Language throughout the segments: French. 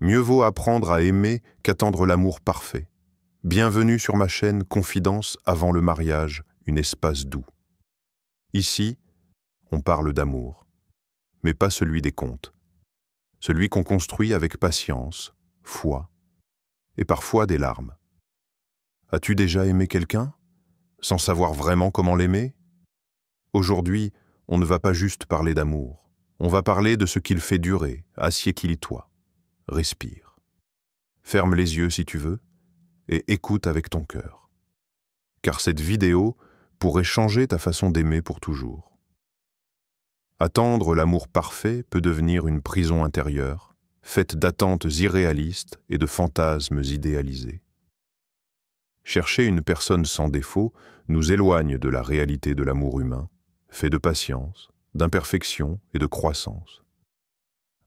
Mieux vaut apprendre à aimer qu'attendre l'amour parfait. Bienvenue sur ma chaîne Confidence avant le mariage, un espace doux. Ici, on parle d'amour, mais pas celui des contes. Celui qu'on construit avec patience, foi et parfois des larmes. As-tu déjà aimé quelqu'un, sans savoir vraiment comment l'aimer? Aujourd'hui, on ne va pas juste parler d'amour. On va parler de ce qu'il fait durer. Assieds-toi. Respire. Ferme les yeux si tu veux et écoute avec ton cœur. Car cette vidéo pourrait changer ta façon d'aimer pour toujours. Attendre l'amour parfait peut devenir une prison intérieure, faite d'attentes irréalistes et de fantasmes idéalisés. Chercher une personne sans défaut nous éloigne de la réalité de l'amour humain, fait de patience, d'imperfection et de croissance.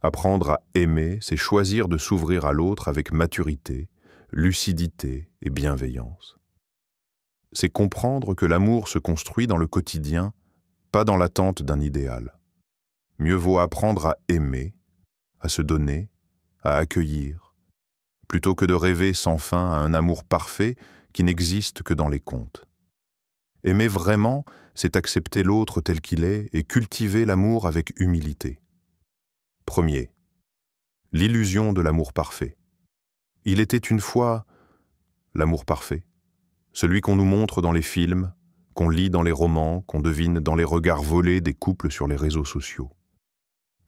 Apprendre à aimer, c'est choisir de s'ouvrir à l'autre avec maturité, lucidité et bienveillance. C'est comprendre que l'amour se construit dans le quotidien, pas dans l'attente d'un idéal. Mieux vaut apprendre à aimer, à se donner, à accueillir, plutôt que de rêver sans fin à un amour parfait qui n'existe que dans les contes. Aimer vraiment, c'est accepter l'autre tel qu'il est et cultiver l'amour avec humilité. Premier, l'illusion de l'amour parfait. Il était une fois l'amour parfait, celui qu'on nous montre dans les films, qu'on lit dans les romans, qu'on devine dans les regards volés des couples sur les réseaux sociaux.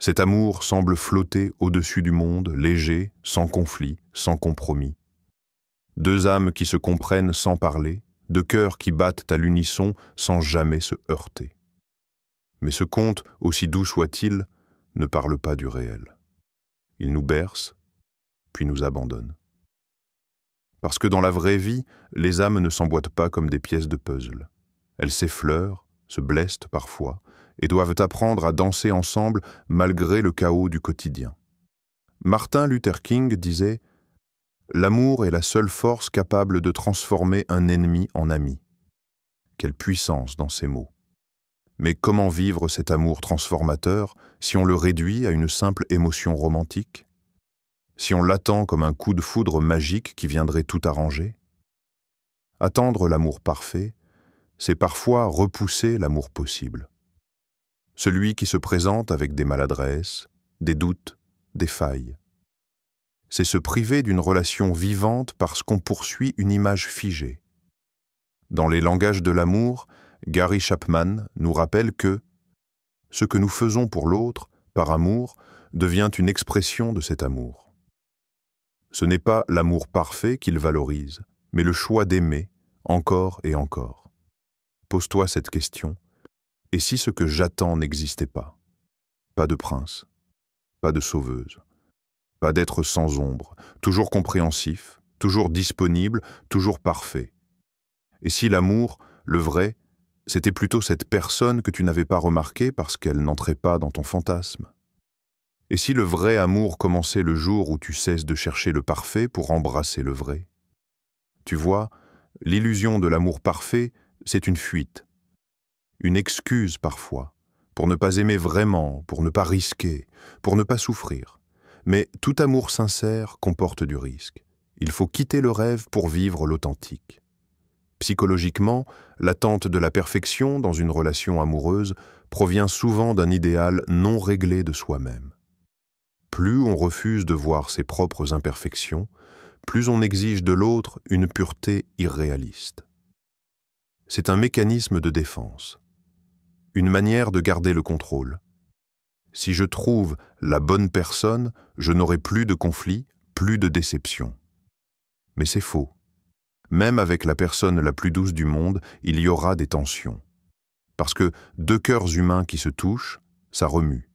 Cet amour semble flotter au-dessus du monde, léger, sans conflit, sans compromis. Deux âmes qui se comprennent sans parler, deux cœurs qui battent à l'unisson sans jamais se heurter. Mais ce conte, aussi doux soit-il, ne parle pas du réel. Il nous berce, puis nous abandonne. Parce que dans la vraie vie, les âmes ne s'emboîtent pas comme des pièces de puzzle. Elles s'effleurent, se blessent parfois, et doivent apprendre à danser ensemble malgré le chaos du quotidien. Martin Luther King disait « L'amour est la seule force capable de transformer un ennemi en ami. » Quelle puissance dans ces mots. Mais comment vivre cet amour transformateur si on le réduit à une simple émotion romantique? Si on l'attend comme un coup de foudre magique qui viendrait tout arranger? Attendre l'amour parfait, c'est parfois repousser l'amour possible. Celui qui se présente avec des maladresses, des doutes, des failles. C'est se priver d'une relation vivante parce qu'on poursuit une image figée. Dans les langages de l'amour, Gary Chapman nous rappelle que « ce que nous faisons pour l'autre, par amour, devient une expression de cet amour. » Ce n'est pas l'amour parfait qu'il valorise, mais le choix d'aimer, encore et encore. Pose-toi cette question. Et si ce que j'attends n'existait pas? Pas de prince, pas de sauveuse, pas d'être sans ombre, toujours compréhensif, toujours disponible, toujours parfait. Et si l'amour, le vrai, c'était plutôt cette personne que tu n'avais pas remarquée parce qu'elle n'entrait pas dans ton fantasme? Et si le vrai amour commençait le jour où tu cesses de chercher le parfait pour embrasser le vrai? Tu vois, l'illusion de l'amour parfait, c'est une fuite. Une excuse parfois, pour ne pas aimer vraiment, pour ne pas risquer, pour ne pas souffrir. Mais tout amour sincère comporte du risque. Il faut quitter le rêve pour vivre l'authentique. Psychologiquement, l'attente de la perfection dans une relation amoureuse provient souvent d'un idéal non réglé de soi-même. Plus on refuse de voir ses propres imperfections, plus on exige de l'autre une pureté irréaliste. C'est un mécanisme de défense. Une manière de garder le contrôle. Si je trouve la bonne personne, je n'aurai plus de conflit, plus de déception. Mais c'est faux. Même avec la personne la plus douce du monde, il y aura des tensions. Parce que deux cœurs humains qui se touchent, ça remue.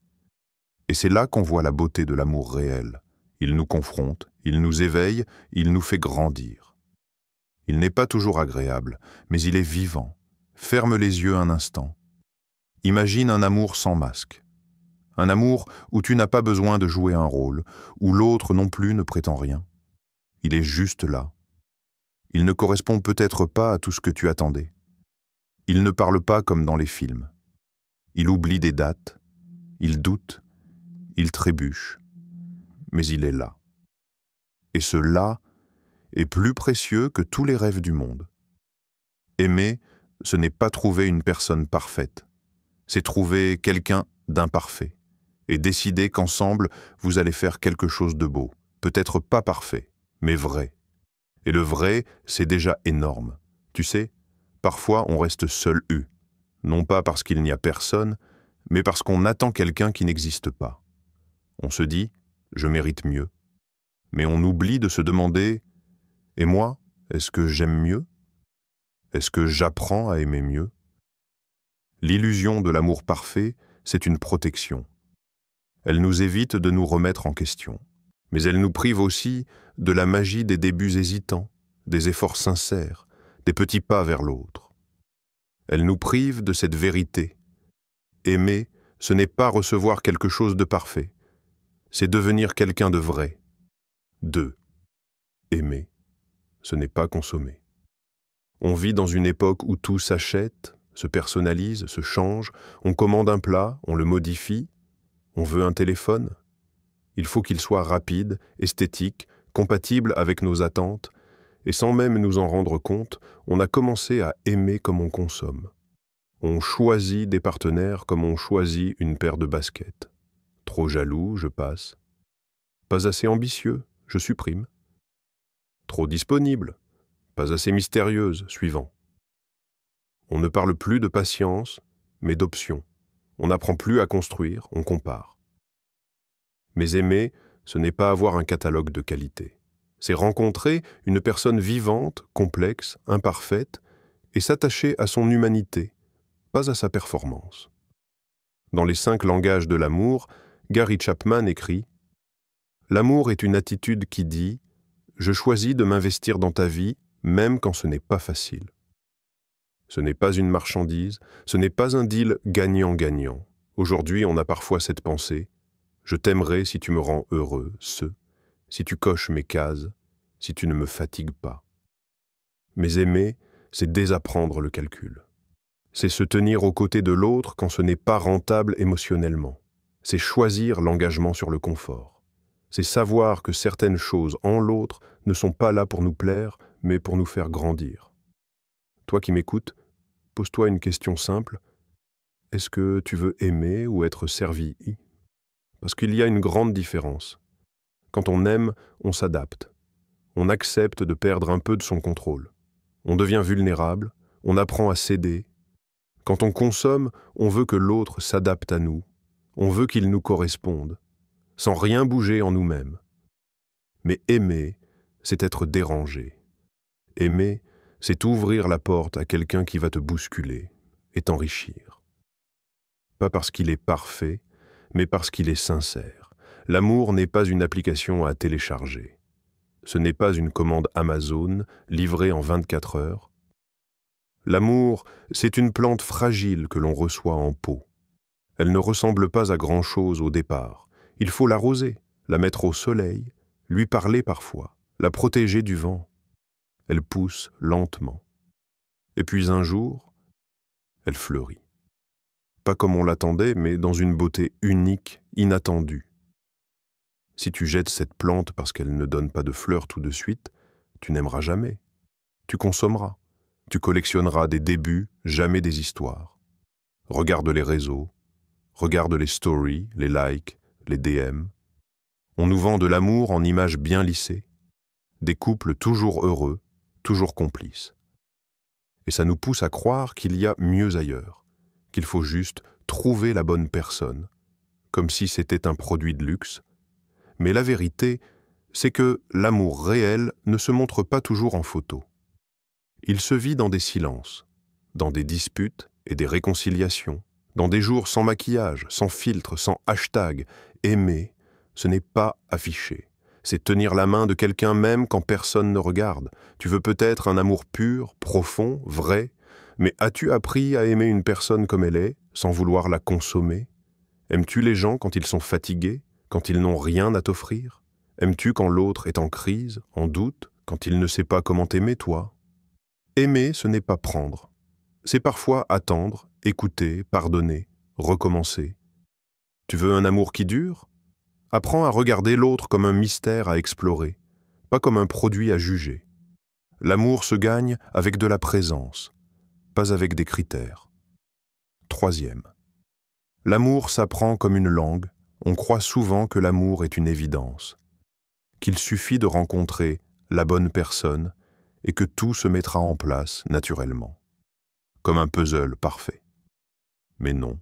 Et c'est là qu'on voit la beauté de l'amour réel. Il nous confronte, il nous éveille, il nous fait grandir. Il n'est pas toujours agréable, mais il est vivant. Ferme les yeux un instant. Imagine un amour sans masque. Un amour où tu n'as pas besoin de jouer un rôle, où l'autre non plus ne prétend rien. Il est juste là. Il ne correspond peut-être pas à tout ce que tu attendais. Il ne parle pas comme dans les films. Il oublie des dates, il doute, il trébuche, mais il est là. Et ce là est plus précieux que tous les rêves du monde. Aimer, ce n'est pas trouver une personne parfaite, c'est trouver quelqu'un d'imparfait et décider qu'ensemble, vous allez faire quelque chose de beau, peut-être pas parfait, mais vrai. Et le vrai, c'est déjà énorme. Tu sais, parfois on reste seul non pas parce qu'il n'y a personne, mais parce qu'on attend quelqu'un qui n'existe pas. On se dit « je mérite mieux ». Mais on oublie de se demander « et moi, est-ce que j'aime mieux ? Est-ce que j'apprends à aimer mieux ?» L'illusion de l'amour parfait, c'est une protection. Elle nous évite de nous remettre en question. Mais elle nous prive aussi de la magie des débuts hésitants, des efforts sincères, des petits pas vers l'autre. Elle nous prive de cette vérité. Aimer, ce n'est pas recevoir quelque chose de parfait, c'est devenir quelqu'un de vrai. 2. Aimer, ce n'est pas consommer. On vit dans une époque où tout s'achète, se personnalise, se change, on commande un plat, on le modifie, on veut un téléphone. Il faut qu'il soit rapide, esthétique, compatible avec nos attentes, et sans même nous en rendre compte, on a commencé à aimer comme on consomme. On choisit des partenaires comme on choisit une paire de baskets. Trop jaloux, je passe. Pas assez ambitieux, je supprime. Trop disponible, pas assez mystérieuse, suivant. On ne parle plus de patience, mais d'options. On n'apprend plus à construire, on compare. Mais aimer, ce n'est pas avoir un catalogue de qualités. C'est rencontrer une personne vivante, complexe, imparfaite, et s'attacher à son humanité, pas à sa performance. Dans les 5 langages de l'amour, Gary Chapman écrit « L'amour est une attitude qui dit « Je choisis de m'investir dans ta vie, même quand ce n'est pas facile. » Ce n'est pas une marchandise, ce n'est pas un deal gagnant-gagnant. Aujourd'hui, on a parfois cette pensée « Je t'aimerai si tu me rends heureux, si tu coches mes cases, si tu ne me fatigues pas. » Mais aimer, c'est désapprendre le calcul. C'est se tenir aux côtés de l'autre quand ce n'est pas rentable émotionnellement. C'est choisir l'engagement sur le confort. C'est savoir que certaines choses en l'autre ne sont pas là pour nous plaire, mais pour nous faire grandir. Toi qui m'écoutes, pose-toi une question simple. Est-ce que tu veux aimer ou être servi ? Parce qu'il y a une grande différence. Quand on aime, on s'adapte. On accepte de perdre un peu de son contrôle. On devient vulnérable, on apprend à céder. Quand on consomme, on veut que l'autre s'adapte à nous. On veut qu'il nous corresponde, sans rien bouger en nous-mêmes. Mais aimer, c'est être dérangé. Aimer, c'est ouvrir la porte à quelqu'un qui va te bousculer et t'enrichir. Pas parce qu'il est parfait, mais parce qu'il est sincère. L'amour n'est pas une application à télécharger. Ce n'est pas une commande Amazon livrée en 24 heures. L'amour, c'est une plante fragile que l'on reçoit en pot. Elle ne ressemble pas à grand-chose au départ. Il faut l'arroser, la mettre au soleil, lui parler parfois, la protéger du vent. Elle pousse lentement. Et puis un jour, elle fleurit. Pas comme on l'attendait, mais dans une beauté unique, inattendue. Si tu jettes cette plante parce qu'elle ne donne pas de fleurs tout de suite, tu n'aimeras jamais. Tu consommeras. Tu collectionneras des débuts, jamais des histoires. Regarde les réseaux, regarde les stories, les likes, les DM. On nous vend de l'amour en images bien lissées, des couples toujours heureux, toujours complices. Et ça nous pousse à croire qu'il y a mieux ailleurs, qu'il faut juste trouver la bonne personne, comme si c'était un produit de luxe. Mais la vérité, c'est que l'amour réel ne se montre pas toujours en photo. Il se vit dans des silences, dans des disputes et des réconciliations, dans des jours sans maquillage, sans filtre, sans hashtag. Aimer, ce n'est pas afficher. C'est tenir la main de quelqu'un même quand personne ne regarde. Tu veux peut-être un amour pur, profond, vrai, mais as-tu appris à aimer une personne comme elle est, sans vouloir la consommer ? Aimes-tu les gens quand ils sont fatigués, quand ils n'ont rien à t'offrir ? Aimes-tu quand l'autre est en crise, en doute, quand il ne sait pas comment t'aimer, toi ? Aimer, ce n'est pas prendre. C'est parfois attendre, écouter, pardonner, recommencer. Tu veux un amour qui dure ? Apprends à regarder l'autre comme un mystère à explorer, pas comme un produit à juger. L'amour se gagne avec de la présence, pas avec des critères. Troisième. L'amour s'apprend comme une langue. On croit souvent que l'amour est une évidence, qu'il suffit de rencontrer la bonne personne et que tout se mettra en place naturellement, comme un puzzle parfait. Mais non.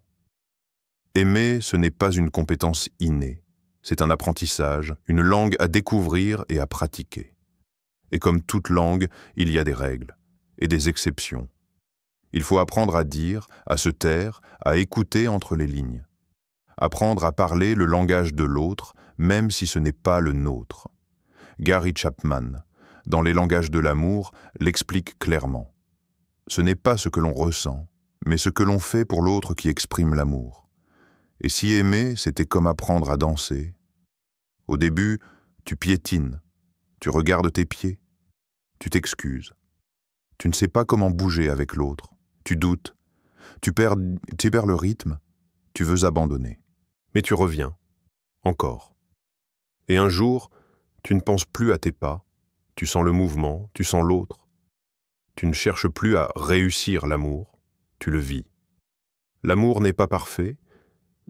Aimer, ce n'est pas une compétence innée, c'est un apprentissage, une langue à découvrir et à pratiquer. Et comme toute langue, il y a des règles et des exceptions. Il faut apprendre à dire, à se taire, à écouter entre les lignes. Apprendre à parler le langage de l'autre, même si ce n'est pas le nôtre. Gary Chapman, dans Les langages de l'amour, l'explique clairement. Ce n'est pas ce que l'on ressent, mais ce que l'on fait pour l'autre qui exprime l'amour. Et si aimer, c'était comme apprendre à danser. Au début, tu piétines, tu regardes tes pieds, tu t'excuses. Tu ne sais pas comment bouger avec l'autre, tu doutes, tu perds le rythme, tu veux abandonner. Mais tu reviens, encore. Et un jour, tu ne penses plus à tes pas, tu sens le mouvement, tu sens l'autre. Tu ne cherches plus à réussir l'amour, tu le vis. L'amour n'est pas parfait,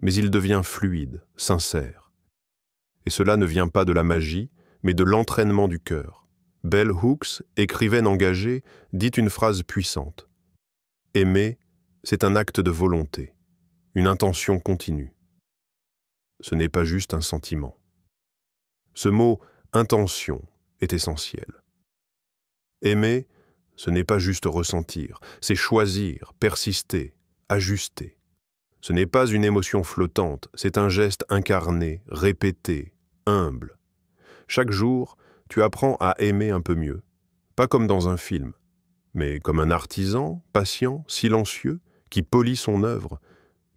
mais il devient fluide, sincère. Et cela ne vient pas de la magie, mais de l'entraînement du cœur. Bell Hooks, écrivaine engagée, dit une phrase puissante. Aimer, c'est un acte de volonté, une intention continue. Ce n'est pas juste un sentiment. Ce mot « intention » est essentiel. Aimer, ce n'est pas juste ressentir, c'est choisir, persister, ajuster. Ce n'est pas une émotion flottante, c'est un geste incarné, répété, humble. Chaque jour, tu apprends à aimer un peu mieux, pas comme dans un film, mais comme un artisan, patient, silencieux, qui polit son œuvre.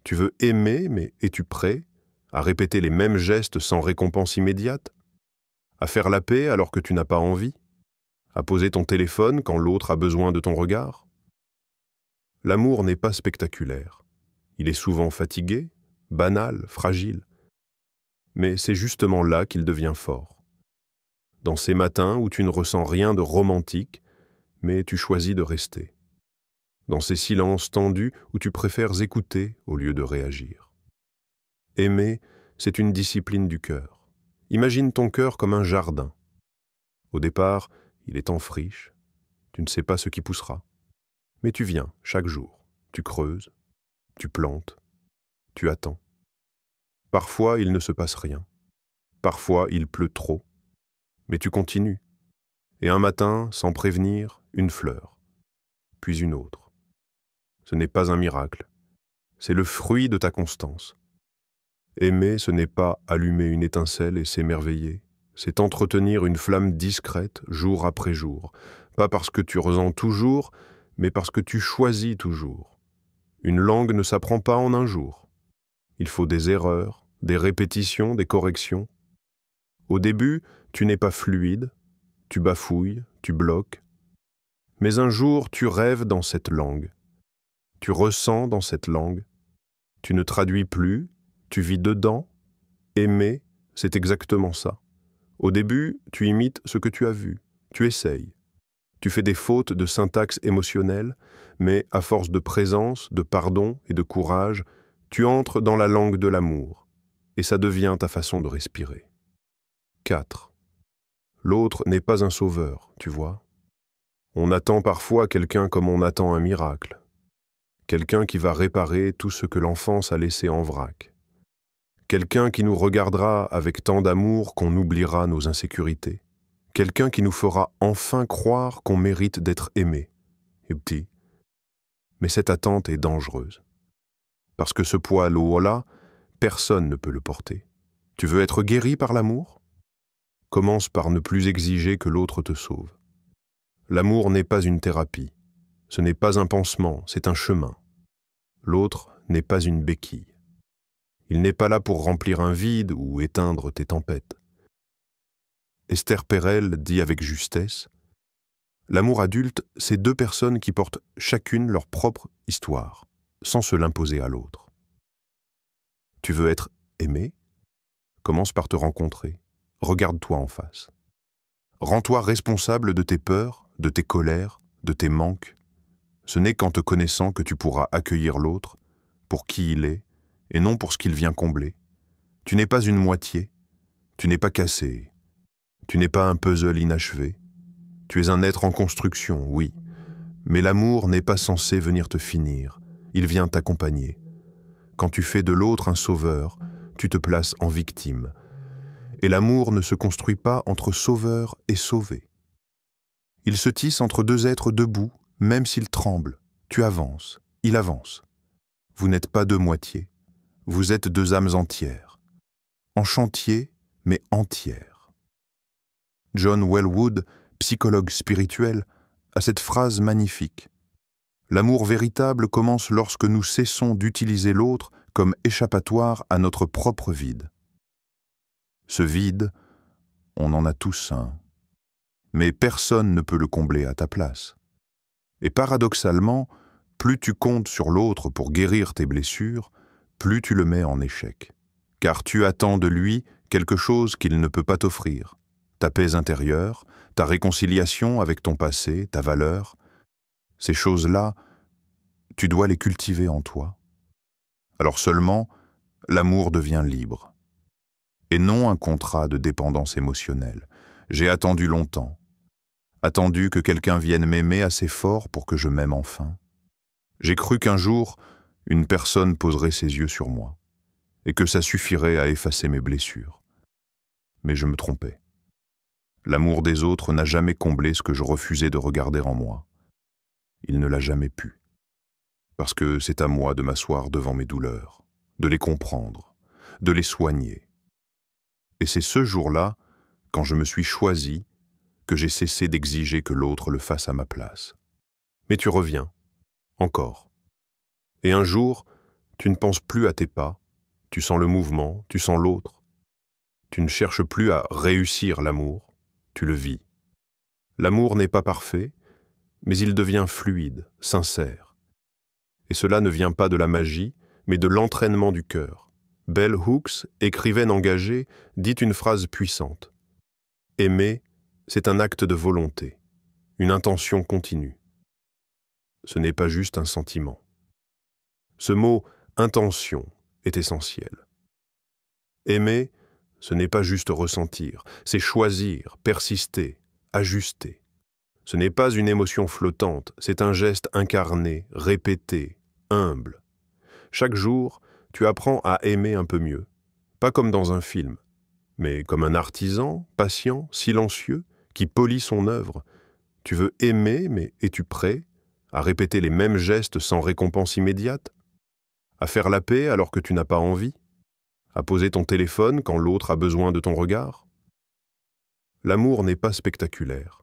Tu veux aimer, mais es-tu prêt à répéter les mêmes gestes sans récompense immédiate? À faire la paix alors que tu n'as pas envie? À poser ton téléphone quand l'autre a besoin de ton regard? L'amour n'est pas spectaculaire. Il est souvent fatigué, banal, fragile. Mais c'est justement là qu'il devient fort. Dans ces matins où tu ne ressens rien de romantique, mais tu choisis de rester. Dans ces silences tendus où tu préfères écouter au lieu de réagir. Aimer, c'est une discipline du cœur. Imagine ton cœur comme un jardin. Au départ, il est en friche. Tu ne sais pas ce qui poussera. Mais tu viens chaque jour. Tu creuses, tu plantes, tu attends. Parfois, il ne se passe rien. Parfois, il pleut trop. Mais tu continues. Et un matin, sans prévenir, une fleur. Puis une autre. Ce n'est pas un miracle. C'est le fruit de ta constance. Aimer, ce n'est pas allumer une étincelle et s'émerveiller. C'est entretenir une flamme discrète jour après jour. Pas parce que tu ressens toujours, mais parce que tu choisis toujours. Une langue ne s'apprend pas en un jour. Il faut des erreurs, des répétitions, des corrections. Au début, tu n'es pas fluide, tu bafouilles, tu bloques. Mais un jour, tu rêves dans cette langue. Tu ressens dans cette langue. Tu ne traduis plus, tu vis dedans. Aimer, c'est exactement ça. Au début, tu imites ce que tu as vu, tu essayes. Tu fais des fautes de syntaxe émotionnelle, mais à force de présence, de pardon et de courage, tu entres dans la langue de l'amour, et ça devient ta façon de respirer. 4. L'autre n'est pas un sauveur, tu vois. On attend parfois quelqu'un comme on attend un miracle. Quelqu'un qui va réparer tout ce que l'enfance a laissé en vrac. Quelqu'un qui nous regardera avec tant d'amour qu'on oubliera nos insécurités. Quelqu'un qui nous fera enfin croire qu'on mérite d'être aimé. Et petit. Mais cette attente est dangereuse. Parce que ce poids lourd-là, personne ne peut le porter. Tu veux être guéri par l'amour? Commence par ne plus exiger que l'autre te sauve. L'amour n'est pas une thérapie. Ce n'est pas un pansement, c'est un chemin. L'autre n'est pas une béquille. Il n'est pas là pour remplir un vide ou éteindre tes tempêtes. Esther Perel dit avec justesse, « L'amour adulte, c'est deux personnes qui portent chacune leur propre histoire, sans se l'imposer à l'autre. Tu veux être aimé? Commence par te rencontrer. Regarde-toi en face. Rends-toi responsable de tes peurs, de tes colères, de tes manques. Ce n'est qu'en te connaissant que tu pourras accueillir l'autre pour qui il est et non pour ce qu'il vient combler. Tu n'es pas une moitié, tu n'es pas cassé, tu n'es pas un puzzle inachevé. Tu es un être en construction, oui, mais l'amour n'est pas censé venir te finir, il vient t'accompagner. Quand tu fais de l'autre un sauveur, tu te places en victime. Et l'amour ne se construit pas entre sauveur et sauvé. Il se tisse entre deux êtres debout, même s'ils tremblent. Tu avances, il avance. Vous n'êtes pas deux moitiés, vous êtes deux âmes entières. En chantier, mais entières. John Welwood, psychologue spirituel, a cette phrase magnifique. L'amour véritable commence lorsque nous cessons d'utiliser l'autre comme échappatoire à notre propre vide. Ce vide, on en a tous un. Mais personne ne peut le combler à ta place. Et paradoxalement, plus tu comptes sur l'autre pour guérir tes blessures, plus tu le mets en échec. Car tu attends de lui quelque chose qu'il ne peut pas t'offrir. Ta paix intérieure, ta réconciliation avec ton passé, ta valeur, ces choses-là, tu dois les cultiver en toi. Alors seulement, l'amour devient libre. Et non un contrat de dépendance émotionnelle. J'ai attendu longtemps. Attendu que quelqu'un vienne m'aimer assez fort pour que je m'aime enfin. J'ai cru qu'un jour, une personne poserait ses yeux sur moi, et que ça suffirait à effacer mes blessures. Mais je me trompais. L'amour des autres n'a jamais comblé ce que je refusais de regarder en moi. Il ne l'a jamais pu. Parce que c'est à moi de m'asseoir devant mes douleurs, de les comprendre, de les soigner. Et c'est ce jour-là, quand je me suis choisi, que j'ai cessé d'exiger que l'autre le fasse à ma place. Mais tu reviens, encore. Et un jour, tu ne penses plus à tes pas, tu sens le mouvement, tu sens l'autre. Tu ne cherches plus à réussir l'amour, tu le vis. L'amour n'est pas parfait, mais il devient fluide, sincère. Et cela ne vient pas de la magie, mais de l'entraînement du cœur. Bell Hooks, écrivaine engagée, dit une phrase puissante. Aimer, c'est un acte de volonté, une intention continue. Ce n'est pas juste un sentiment. Ce mot « intention » est essentiel. Aimer, ce n'est pas juste ressentir, c'est choisir, persister, ajuster. Ce n'est pas une émotion flottante, c'est un geste incarné, répété, humble. Chaque jour, tu apprends à aimer un peu mieux, pas comme dans un film, mais comme un artisan, patient, silencieux, qui polit son œuvre. Tu veux aimer, mais es-tu prêt à répéter les mêmes gestes sans récompense immédiate? À faire la paix alors que tu n'as pas envie? À poser ton téléphone quand l'autre a besoin de ton regard? L'amour n'est pas spectaculaire.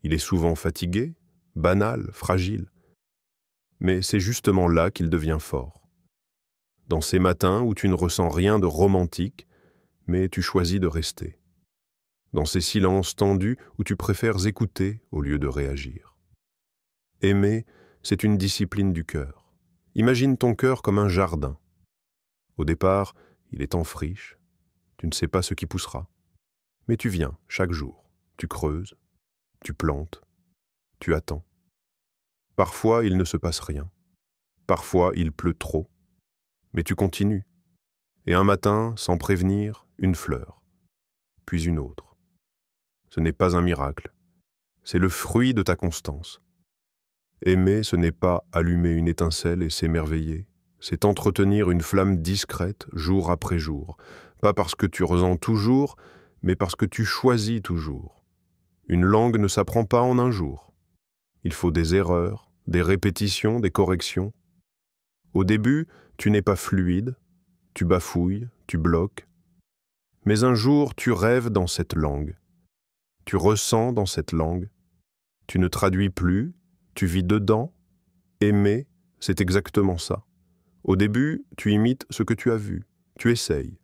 Il est souvent fatigué, banal, fragile. Mais c'est justement là qu'il devient fort. Dans ces matins où tu ne ressens rien de romantique, mais tu choisis de rester. Dans ces silences tendus où tu préfères écouter au lieu de réagir. Aimer, c'est une discipline du cœur. Imagine ton cœur comme un jardin. Au départ, il est en friche, tu ne sais pas ce qui poussera. Mais tu viens chaque jour, tu creuses, tu plantes, tu attends. Parfois, il ne se passe rien. Parfois, il pleut trop. Mais tu continues. Et un matin, sans prévenir, une fleur, puis une autre. Ce n'est pas un miracle. C'est le fruit de ta constance. Aimer, ce n'est pas allumer une étincelle et s'émerveiller. C'est entretenir une flamme discrète, jour après jour. Pas parce que tu ressens toujours, mais parce que tu choisis toujours. Une langue ne s'apprend pas en un jour. Il faut des erreurs, des répétitions, des corrections. Au début, tu n'es pas fluide, tu bafouilles, tu bloques. Mais un jour, tu rêves dans cette langue. Tu ressens dans cette langue. Tu ne traduis plus, tu vis dedans. Aimer, c'est exactement ça. Au début, tu imites ce que tu as vu, tu essayes.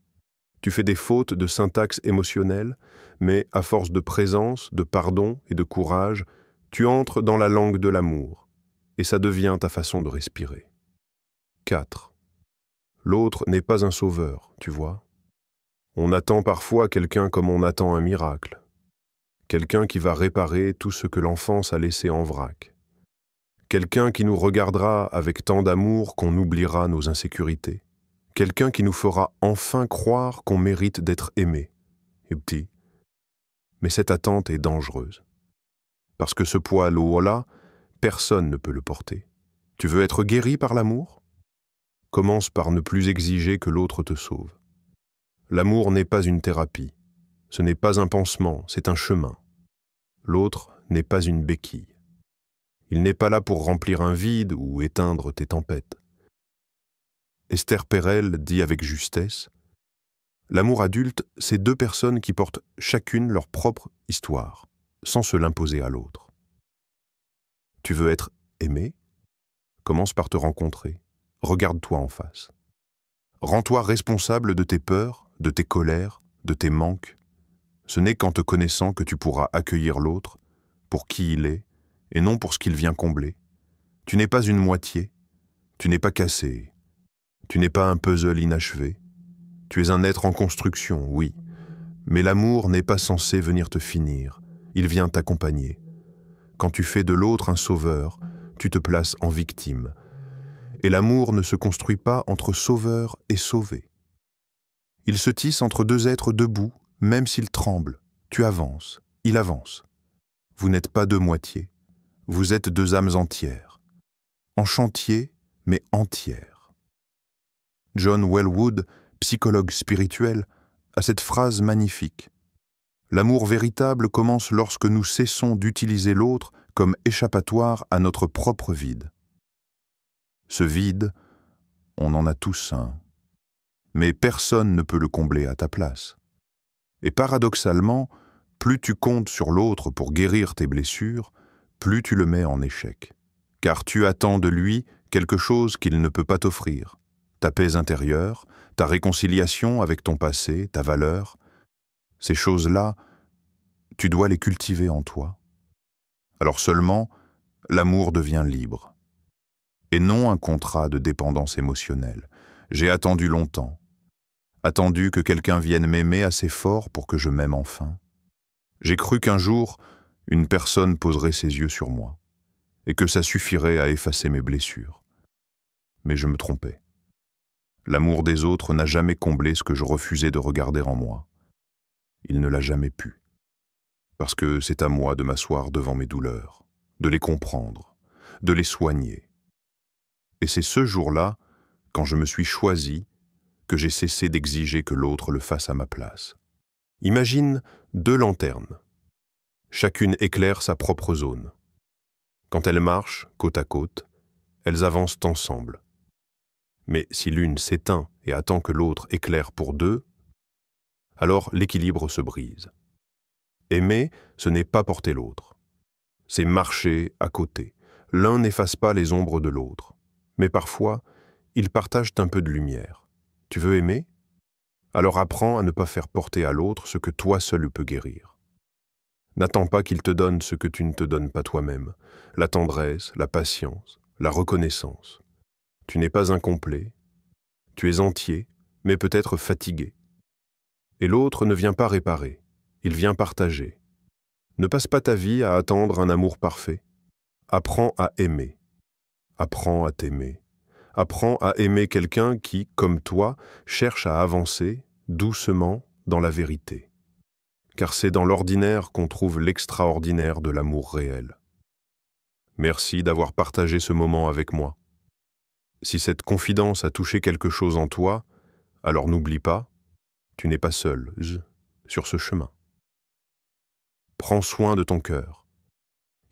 Tu fais des fautes de syntaxe émotionnelle, mais à force de présence, de pardon et de courage, tu entres dans la langue de l'amour, et ça devient ta façon de respirer. 4. L'autre n'est pas un sauveur, tu vois. On attend parfois quelqu'un comme on attend un miracle. quelqu'un qui va réparer tout ce que l'enfance a laissé en vrac, quelqu'un qui nous regardera avec tant d'amour qu'on oubliera nos insécurités, quelqu'un qui nous fera enfin croire qu'on mérite d'être aimé, et petit. Mais cette attente est dangereuse, parce que ce poids lourd-là, personne ne peut le porter. Tu veux être guéri par l'amour? Commence par ne plus exiger que l'autre te sauve. L'amour n'est pas une thérapie, ce n'est pas un pansement, c'est un chemin. L'autre n'est pas une béquille. Il n'est pas là pour remplir un vide ou éteindre tes tempêtes. Esther Perel dit avec justesse, « L'amour adulte, c'est deux personnes qui portent chacune leur propre histoire, sans se l'imposer à l'autre. » Tu veux être aimé? Commence par te rencontrer. Regarde-toi en face. Rends-toi responsable de tes peurs, de tes colères, de tes manques. Ce n'est qu'en te connaissant que tu pourras accueillir l'autre pour qui il est et non pour ce qu'il vient combler. Tu n'es pas une moitié, tu n'es pas cassé, tu n'es pas un puzzle inachevé. Tu es un être en construction, oui, mais l'amour n'est pas censé venir te finir, il vient t'accompagner. Quand tu fais de l'autre un sauveur, tu te places en victime. Et l'amour ne se construit pas entre sauveur et sauvé. Il se tisse entre deux êtres debout, même s'ils tremblent. Tu avances, il avance. Vous n'êtes pas deux moitiés, vous êtes deux âmes entières. En chantier, mais entières. John Welwood, psychologue spirituel, a cette phrase magnifique. L'amour véritable commence lorsque nous cessons d'utiliser l'autre comme échappatoire à notre propre vide. Ce vide, on en a tous un. Mais personne ne peut le combler à ta place. Et paradoxalement, plus tu comptes sur l'autre pour guérir tes blessures, plus tu le mets en échec. Car tu attends de lui quelque chose qu'il ne peut pas t'offrir. Ta paix intérieure, ta réconciliation avec ton passé, ta valeur, ces choses-là, tu dois les cultiver en toi. Alors seulement, l'amour devient libre. Et non un contrat de dépendance émotionnelle. J'ai attendu longtemps. Attendu que quelqu'un vienne m'aimer assez fort pour que je m'aime enfin. J'ai cru qu'un jour, une personne poserait ses yeux sur moi, et que ça suffirait à effacer mes blessures. Mais je me trompais. L'amour des autres n'a jamais comblé ce que je refusais de regarder en moi. Il ne l'a jamais pu. Parce que c'est à moi de m'asseoir devant mes douleurs, de les comprendre, de les soigner. Et c'est ce jour-là, quand je me suis choisi, que j'ai cessé d'exiger que l'autre le fasse à ma place. Imagine deux lanternes. Chacune éclaire sa propre zone. Quand elles marchent, côte à côte, elles avancent ensemble. Mais si l'une s'éteint et attend que l'autre éclaire pour deux, alors l'équilibre se brise. Aimer, ce n'est pas porter l'autre. C'est marcher à côté. L'un n'efface pas les ombres de l'autre. Mais parfois, ils partagent un peu de lumière. Tu veux aimer? Alors apprends à ne pas faire porter à l'autre ce que toi seul peux guérir. N'attends pas qu'il te donne ce que tu ne te donnes pas toi-même. La tendresse, la patience, la reconnaissance. Tu n'es pas incomplet. Tu es entier, mais peut-être fatigué. Et l'autre ne vient pas réparer. Il vient partager. Ne passe pas ta vie à attendre un amour parfait. Apprends à aimer. Apprends à t'aimer. Apprends à aimer quelqu'un qui, comme toi, cherche à avancer doucement dans la vérité. Car c'est dans l'ordinaire qu'on trouve l'extraordinaire de l'amour réel. Merci d'avoir partagé ce moment avec moi. Si cette confidence a touché quelque chose en toi, alors n'oublie pas, tu n'es pas seul sur ce chemin. Prends soin de ton cœur.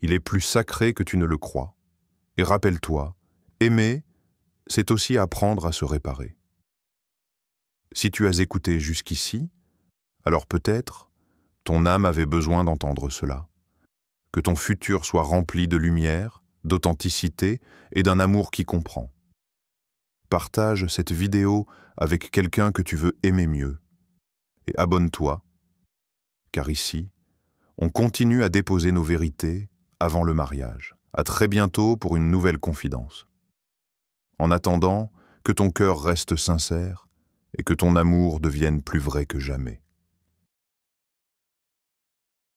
Il est plus sacré que tu ne le crois. Et rappelle-toi, aimer, c'est aussi apprendre à se réparer. Si tu as écouté jusqu'ici, alors peut-être ton âme avait besoin d'entendre cela. Que ton futur soit rempli de lumière, d'authenticité et d'un amour qui comprend. Partage cette vidéo avec quelqu'un que tu veux aimer mieux. Et abonne-toi, car ici, on continue à déposer nos vérités avant le mariage. À très bientôt pour une nouvelle confidence. En attendant, que ton cœur reste sincère et que ton amour devienne plus vrai que jamais.